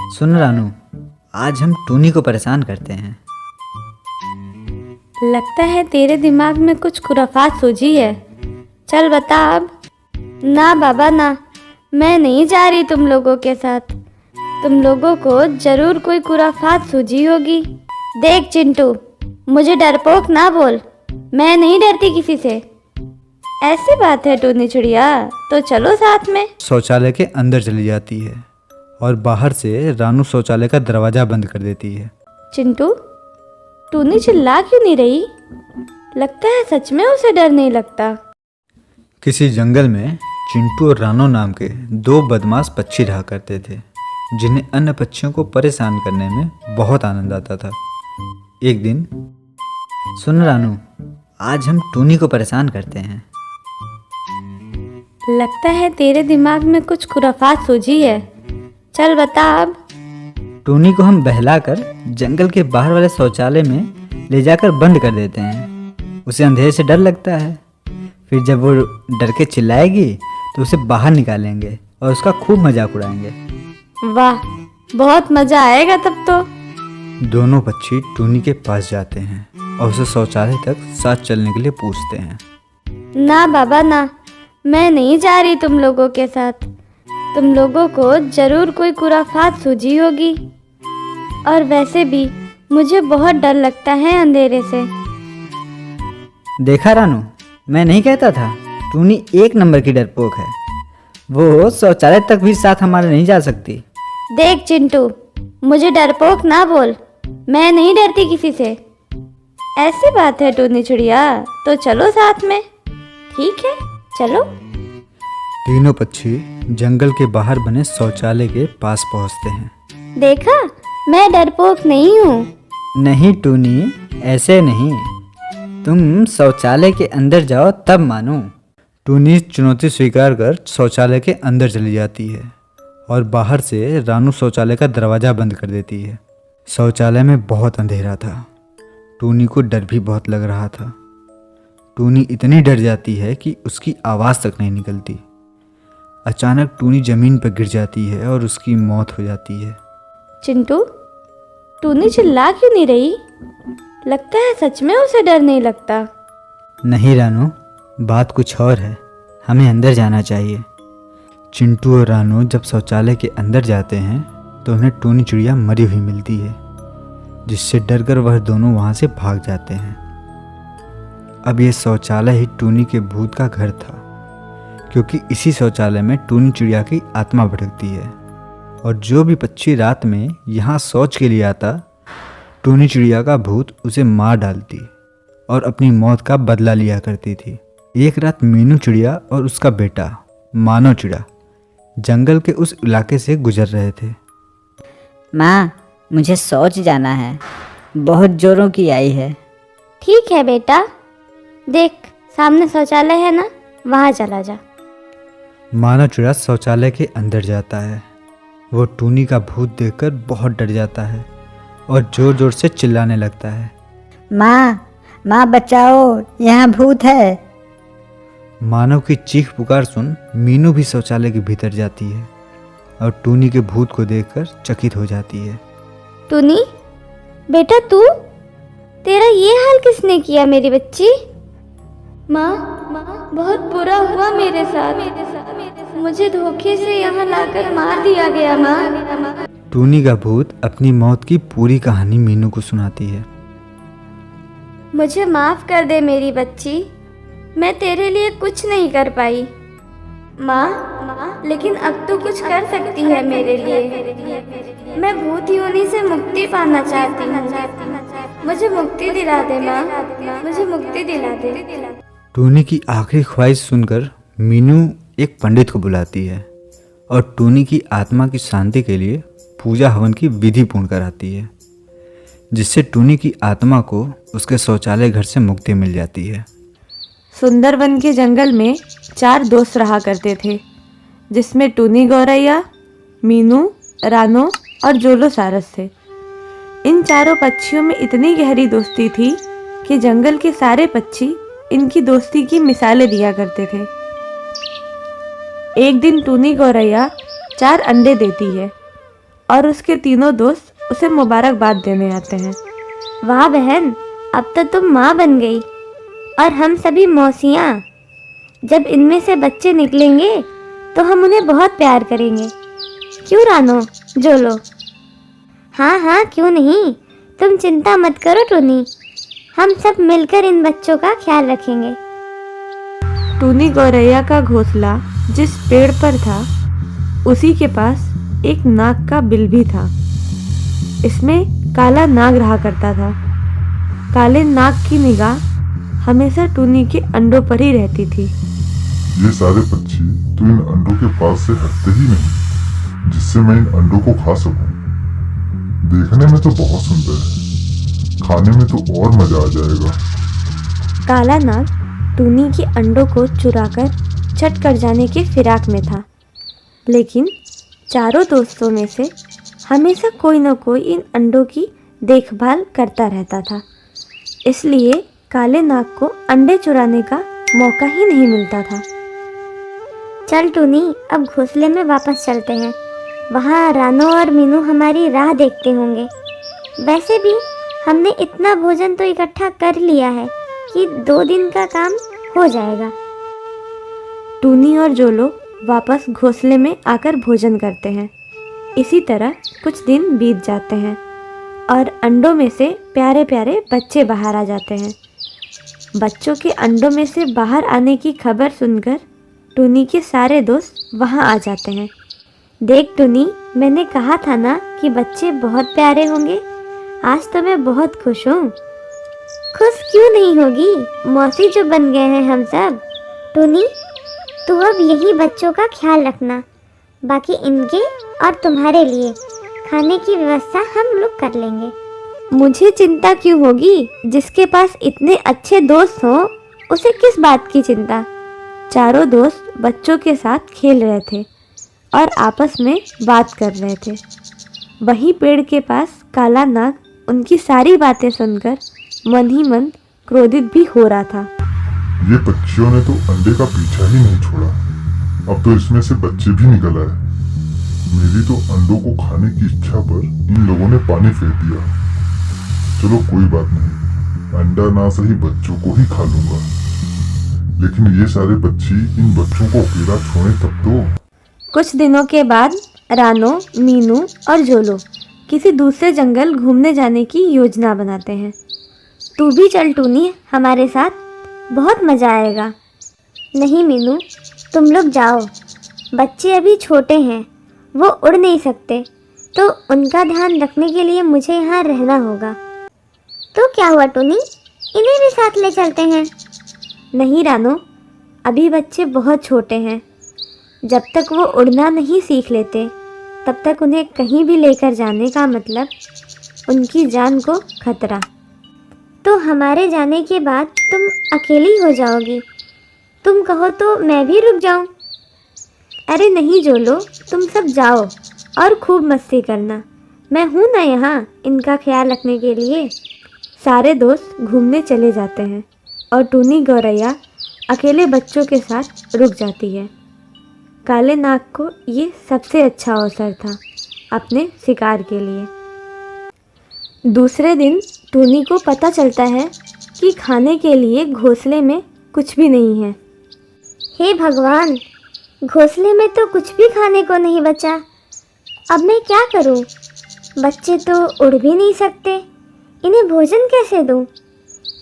सुन रानू, आज हम टूनी को परेशान करते हैं। लगता है तेरे दिमाग में कुछ खुराफात सूझी है। चल बता अब। ना बाबा ना, मैं नहीं जा रही तुम लोगों के साथ। तुम लोगों को जरूर कोई खुराफात सूझी होगी। देख चिंटू, मुझे डरपोक ना बोल, मैं नहीं डरती किसी से। ऐसी बात है टूनी चिड़िया, तो चलो साथ में। शौचालय के अंदर चली जाती है और बाहर से रानू शौचालय का दरवाजा बंद कर देती है। चिंटू, टूनी चिल्ला क्यों नहीं रही? लगता है सच में उसे डर नहीं लगता। किसी जंगल में चिंटू और रानू नाम के दो बदमाश पक्षी रहा करते थे, जिन्हें अन्य पक्षियों को परेशान करने में बहुत आनंद आता था। एक दिन, सुन रानू, आज हम टूनी को परेशान करते हैं। लगता है तेरे दिमाग में कुछ खुराफात सूझी है। चल बता अब। टूनी को हम बहलाकर जंगल के बाहर वाले शौचालय में ले जाकर बंद कर देते हैं। उसे अंधेरे से डर लगता है। फिर जब वो डर के चिल्लाएगी तो उसे बाहर निकालेंगे और उसका खूब मजाक उड़ाएंगे। वाह, बहुत मजा आएगा तब तो। दोनों पक्षी टूनी के पास जाते हैं और उसे शौचालय तक साथ चलने के लिए पूछते हैं। ना बाबा ना, मैं नहीं जा रही तुम लोगों के साथ। तुम लोगों को जरूर कोई खुराफात सूझी होगी। और वैसे भी मुझे बहुत डर लगता है अंधेरे से। देखा रानू, मैं नहीं कहता था, टूनी एक नंबर की डरपोक है। वो शौचालय तक भी साथ हमारे नहीं जा सकती। देख चिंटू, मुझे डरपोक ना बोल, मैं नहीं डरती किसी से। ऐसी बात है टूनी चिड़िया, तो चलो साथ में। ठीक है, चलो। तीनों पक्षी जंगल के बाहर बने शौचालय के पास पहुंचते हैं। देखा, मैं डरपोक नहीं हूँ। नहीं टूनी, ऐसे नहीं। तुम शौचालय के अंदर जाओ तब मानो। टूनी चुनौती स्वीकार कर शौचालय के अंदर चली जाती है और बाहर से रानू शौचालय का दरवाज़ा बंद कर देती है। शौचालय में बहुत अंधेरा था। टूनी को डर भी बहुत लग रहा था। टूनी इतनी डर जाती है कि उसकी आवाज़ तक नहीं निकलती। अचानक टूनी ज़मीन पर गिर जाती है और उसकी मौत हो जाती है। चिंटू, टूनी चिल्ला क्यों नहीं रही? लगता है सच में उसे डर नहीं लगता। नहीं रानू, बात कुछ और है। हमें अंदर जाना चाहिए। चिंटू और रानू जब शौचालय के अंदर जाते हैं तो उन्हें टूनी चिड़िया मरी हुई मिलती है, जिससे डरकर वह दोनों वहाँ से भाग जाते हैं। अब यह शौचालय ही टूनी के भूत का घर था, क्योंकि इसी शौचालय में टूनी चिड़िया की आत्मा भटकती है और जो भी पक्षी रात में यहाँ शौच के लिए आता, टूनी चिड़िया का भूत उसे मार डालती और अपनी मौत का बदला लिया करती थी। एक रात मीनू चिड़िया और उसका बेटा मानो चिड़ा जंगल के उस इलाके से गुजर रहे थे। माँ, मुझे शौच जाना है, बहुत जोरों की आई है। ठीक है बेटा, देख सामने शौचालय है ना, वहाँ चला जा। मानो चिड़ा शौचालय के अंदर जाता है। वो टूनी का भूत देखकर बहुत डर जाता है और जोर जोर से चिल्लाने लगता है। माँ बचाओ, यहाँ भूत है। मानव की चीख पुकार सुन मीनू भी शौचालय के भीतर जाती है और टूनी के भूत को देखकर चकित हो जाती है। टूनी बेटा, तू, तेरा ये हाल किसने किया मेरी बच्ची? माँ, बहुत बुरा हुआ मेरे साथ। मुझे धोखे से यहाँ लाकर मार दिया गया माँ। टूनी का भूत अपनी मौत की पूरी कहानी मीनू को सुनाती है। मुझे माफ कर दे मेरी बच्ची, मैं तेरे लिए कुछ नहीं कर पाई। माँ, लेकिन अब तू कुछ कर सकती है मेरे लिए। मैं भूत योनि से मुक्ति पाना चाहती हूँ। मुझे मुक्ति दिला दे माँ, मुझे मुक्ति दिला दे। टूनी की आखिरी ख्वाहिश सुनकर मीनू एक पंडित को बुलाती है और टूनी की आत्मा की शांति के लिए पूजा हवन की विधि पूर्ण कराती है, जिससे टूनी की आत्मा को उसके शौचालय घर से मुक्ति मिल जाती है। सुंदरवन के जंगल में 4 दोस्त रहा करते थे, जिसमें टूनी गौरैया, मीनू, रानो और जोलो सारस थे। इन चारों पक्षियों में इतनी गहरी दोस्ती थी कि जंगल के सारे पक्षी इनकी दोस्ती की मिसालें दिया करते थे। एक दिन टूनी गौरैया 4 अंडे देती है और उसके तीनों दोस्त उसे मुबारकबाद देने आते हैं। वाह बहन, अब तो तुम माँ बन गई और हम सभी मौसियाँ। जब इनमें से बच्चे निकलेंगे तो हम उन्हें बहुत प्यार करेंगे। क्यों रानो, जोलो? हाँ हाँ, क्यों नहीं। तुम चिंता मत करो टूनी, हम सब मिलकर इन बच्चों का ख्याल रखेंगे। टूनी गौरैया का घोंसला जिस पेड़ पर था उसी के पास एक नाग का बिल भी था। इसमें काला नाग रहा करता था। काले नाग की निगाह हमेशा टूनी के अंडों पर ही रहती थी। ये सारे पक्षी तो इन अंडों के पास से हटते ही नहीं, जिससे मैं इन अंडों को खा सकूं। देखने में तो बहुत सुंदर है, खाने में तो और मजा आ जाएगा। काला नाग टूनी के अंडों को चुराकर छट कर जाने के फिराक में था, लेकिन चारों दोस्तों में से हमेशा कोई न कोई इन अंडों की देखभाल करता रहता था। इसलिए काले नाग को अंडे चुराने का मौका ही नहीं मिलता था। चल टूनी, अब घोंसले में वापस चलते हैं। वहाँ रानो और मीनू हमारी राह देखते होंगे। वैसे भी हमने इतना भोजन तो इकट्ठा कर लिया है कि 2 दिन का काम हो जाएगा। टूनी और जोलो वापस घोंसले में आकर भोजन करते हैं। इसी तरह कुछ दिन बीत जाते हैं और अंडों में से प्यारे प्यारे बच्चे बाहर आ जाते हैं। बच्चों के अंडों में से बाहर आने की खबर सुनकर टूनी के सारे दोस्त वहां आ जाते हैं। देख टूनी, मैंने कहा था ना कि बच्चे बहुत प्यारे होंगे। आज तो मैं बहुत खुश हूँ। खुश क्यों नहीं होगी, मौसी जो बन गए हैं हम सब। टूनी, तू अब यही बच्चों का ख्याल रखना। बाकी इनके और तुम्हारे लिए खाने की व्यवस्था हम लोग कर लेंगे। मुझे चिंता क्यों होगी? जिसके पास इतने अच्छे दोस्त हों उसे किस बात की चिंता। चारों दोस्त बच्चों के साथ खेल रहे थे और आपस में बात कर रहे थे। वहीं पेड़ के पास काला नाग उनकी सारी बातें सुनकर मन ही मन क्रोधित भी हो रहा था। ये पक्षियों ने तो अंडे का पीछा ही नहीं छोड़ा, अब तो इसमें से बच्चे भी निकल आए। मेरी तो अंडों को खाने की इच्छा पर इन लोगों ने पानी फेर दिया। चलो कोई बात नहीं, अंडा ना सही बच्चों को ही खा लूंगा। लेकिन ये सारे पक्षी इन बच्चों को अकेला छोड़े तब तो। कुछ दिनों के बाद रानो, मीनू और जोलो किसी दूसरे जंगल घूमने जाने की योजना बनाते हैं। तू भी चल टूनी हमारे साथ, बहुत मज़ा आएगा। नहीं मीनू, तुम लोग जाओ। बच्चे अभी छोटे हैं, वो उड़ नहीं सकते, तो उनका ध्यान रखने के लिए मुझे यहाँ रहना होगा। तो क्या हुआ टूनी, इन्हें भी साथ ले चलते हैं। नहीं रानो, अभी बच्चे बहुत छोटे हैं। जब तक वो उड़ना नहीं सीख लेते तब तक उन्हें कहीं भी लेकर जाने का मतलब उनकी जान को खतरा। तो हमारे जाने के बाद तुम अकेली हो जाओगी। तुम कहो तो मैं भी रुक जाऊं। अरे नहीं जोलो, तुम सब जाओ और खूब मस्ती करना। मैं हूँ ना यहाँ इनका ख्याल रखने के लिए। सारे दोस्त घूमने चले जाते हैं और टूनी गौरैया अकेले बच्चों के साथ रुक जाती है। काले नाग को ये सबसे अच्छा अवसर था अपने शिकार के लिए। दूसरे दिन टूनी को पता चलता है कि खाने के लिए घोंसले में कुछ भी नहीं है। हे भगवान, घोंसले में तो कुछ भी खाने को नहीं बचा। अब मैं क्या करूं? बच्चे तो उड़ भी नहीं सकते, इन्हें भोजन कैसे दूं?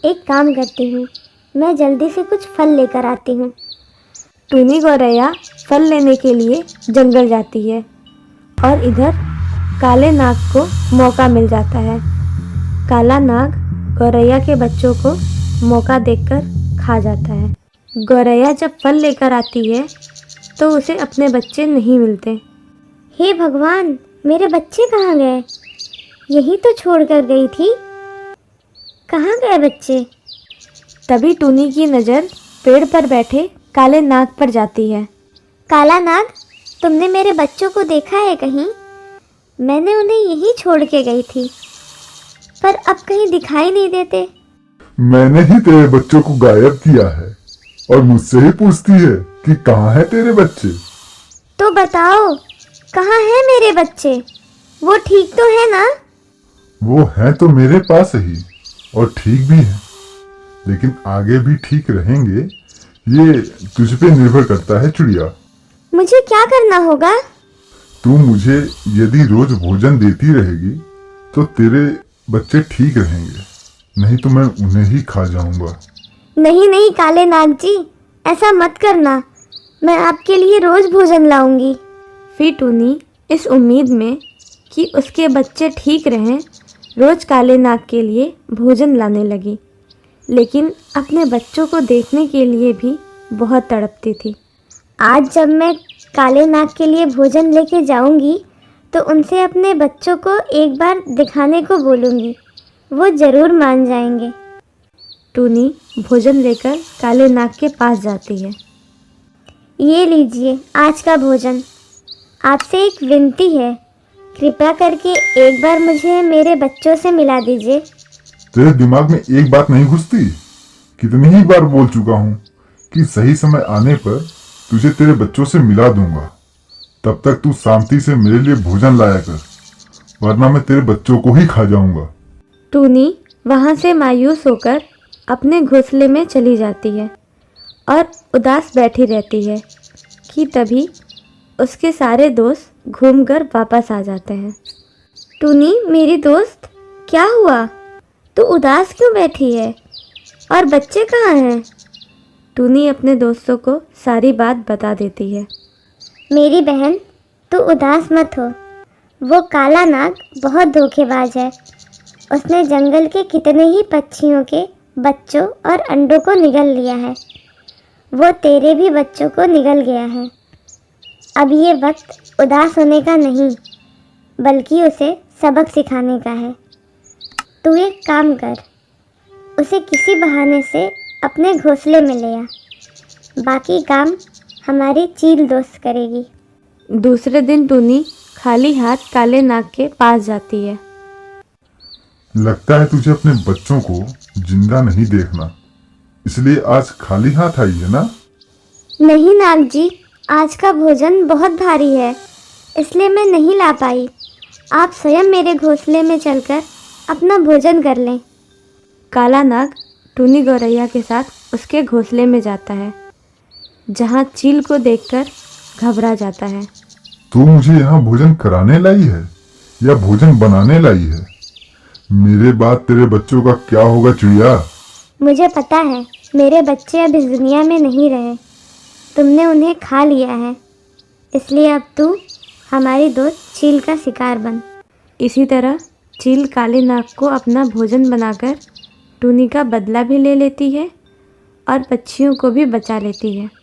एक काम करती हूँ, मैं जल्दी से कुछ फल लेकर आती हूँ। टूनी गौरैया फल लेने के लिए जंगल जाती है और इधर काले नाग को मौका मिल जाता है। काला नाग गौरैया के बच्चों को मौका देकर खा जाता है। गौरैया जब फल लेकर आती है तो उसे अपने बच्चे नहीं मिलते। हे भगवान, मेरे बच्चे कहाँ गए? यही तो छोड़ कर गई थी। कहाँ गए बच्चे? तभी टूनी की नज़र पेड़ पर बैठे काले नाग पर जाती है। काला नाग, तुमने मेरे बच्चों को देखा है कहीं? मैंने उन्हें यहीं छोड़ के गई थी, पर अब कहीं दिखाई नहीं देते। मैंने ही तेरे बच्चों को गायब किया है और मुझसे ही पूछती है कि कहाँ है तेरे बच्चे। तो बताओ, कहाँ हैं मेरे बच्चे? वो ठीक तो है ना? वो है तो मेरे पास ही और ठीक भी है, लेकिन आगे भी ठीक रहेंगे ये तुझ पे निर्भर करता है चिड़िया। मुझे क्या करना होगा? तू मुझे यदि रोज भोजन देती रहेगी तो तेरे बच्चे ठीक रहेंगे, नहीं तो मैं उन्हें ही खा जाऊंगा। नहीं नहीं काले नाग जी, ऐसा मत करना। मैं आपके लिए रोज भोजन लाऊंगी। फिर टूनी इस उम्मीद में कि उसके बच्चे ठीक रहें रोज काले नाग के लिए भोजन लाने लगी, लेकिन अपने बच्चों को देखने के लिए भी बहुत तड़पती थी। आज जब मैं काले नाग के लिए भोजन लेके जाऊंगी तो उनसे अपने बच्चों को एक बार दिखाने को बोलूंगी, वो ज़रूर मान जाएंगे। टूनी भोजन लेकर काले नाग के पास जाती है। ये लीजिए आज का भोजन। आपसे एक विनती है, कृपया करके एक बार मुझे मेरे बच्चों से मिला दीजिए। तेरे दिमाग में एक बात नहीं घुसती? कितनी ही बार बोल चुका हूँ कि सही समय आने पर तुझे तेरे बच्चों से मिला दूंगा। तब तक तू शांति से मेरे लिए भोजन लाया कर, वरना मैं तेरे बच्चों को ही खा जाऊंगा। टूनी वहाँ से मायूस होकर अपने घोंसले में चली जाती है और उदास बैठी रहती है कि तभी उसके सारे दोस्त घूमकर वापस आ जाते हैं। टूनी मेरी दोस्त, क्या हुआ? तू उदास क्यों बैठी है? और बच्चे कहाँ हैं? टूनी अपने दोस्तों को सारी बात बता देती है। मेरी बहन, तू उदास मत हो। वो काला नाग बहुत धोखेबाज है। उसने जंगल के कितने ही पक्षियों के बच्चों और अंडों को निगल लिया है। वो तेरे भी बच्चों को निगल गया है। अब ये वक्त उदास होने का नहीं, बल्कि उसे सबक सिखाने का है। तू एक काम कर, उसे किसी बहाने से अपने घोंसले में ले आ। बाकी काम हमारी चील दोस्त करेगी। दूसरे दिन टूनी खाली हाथ काले नाग के पास जाती है। लगता है तुझे अपने बच्चों को जिंदा नहीं देखना, इसलिए आज खाली हाथ आई है ना? नहीं नाग जी, आज का भोजन बहुत भारी है, इसलिए मैं नहीं ला पाई। आप स्वयं मेरे घोंसले में चलकर अपना भोजन कर लें। काला नाग टूनी गौरैया के साथ उसके घोंसले में जाता है, जहाँ चील को देखकर घबरा जाता है। तू मुझे यहाँ भोजन कराने लाई है या भोजन बनाने लाई है? मेरे बाद तेरे बच्चों का क्या होगा चिड़िया? मुझे पता है मेरे बच्चे अब इस दुनिया में नहीं रहे। तुमने उन्हें खा लिया है, इसलिए अब तू हमारी दोस्त चील का शिकार बन। इसी तरह चील काले नाग को अपना भोजन बनाकर टूनी का बदला भी ले लेती है और पक्षियों को भी बचा लेती है।